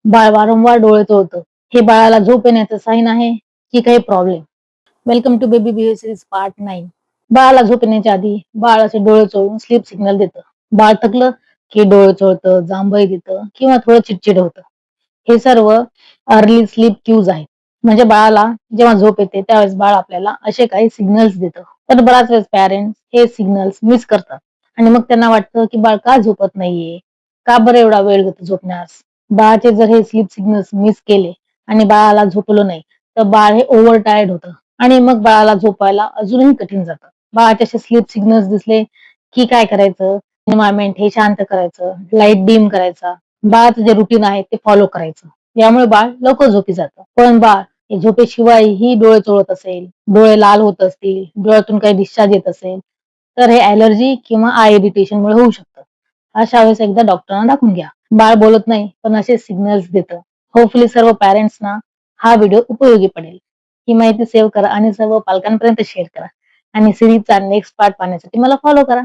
बाळ वारंवार डोळे चोळतं. हे बाळाला झोप येण्याचं साईन आहे की काही problem? Welcome to baby behaviour series part 9. बाळाला झोप येण्याच्या आधी बाळ असे डोळे चोळून स्लीप सिग्नल देतं. बाळ थकलं की डोळे चोळतं, जांभई देतं किंवा थोडं चिडचिड होतं. हे सर्व अर्ली स्लीप क्यूज आहेत. म्हणजे बाळाला जेव्हा झोप येते त्यावेळेस बाळ आपल्याला असे काही सिग्नल्स देतं. पण बराच वेळेस पॅरेंट्स हे सिग्नल्स मिस करतात आणि मग त्यांना वाटतं की बाळ का झोपत नाहीये, का बरं एवढा वेळ घेतं झोपण्यास. बाळाचे जर हे स्लीप सिग्नल्स मिस केले आणि बाळाला झोपलं नाही तर बाळ हे ओव्हर टायर्ड होतं आणि मग बाळाला झोपायला अजूनही कठीण जातं. बाळाचे असे स्लीप सिग्नल्स दिसले की काय करायचं? एन्व्हायरमेंट हे शांत करायचं, लाईट डिम करायचा, बाळाचं जे रुटीन आहे ते फॉलो करायचं. यामुळे बाळ लवकर झोपी जातं. पण बाळ हे झोपेशिवायही डोळे चोळत असेल, डोळे लाल होत असतील, डोळ्यातून काही डिस्चार्ज येत असेल, तर हे ॲलर्जी किंवा आय इरिटेशनमुळे होऊ शकतं. अशा वेळेस एकदा डॉक्टरांना दाखवून घ्या. बाळ बोलत नाही पण असे सिग्नल्स देतं. होपफुली सर्व पॅरेंट्सना हा व्हिडिओ उपयोगी पडेल. ही माहिती सेव्ह करा आणि सर्व पालकांपर्यंत शेअर करा. आणि सिरीजचा नेक्स्ट पार्ट पाहण्यासाठी मला फॉलो करा.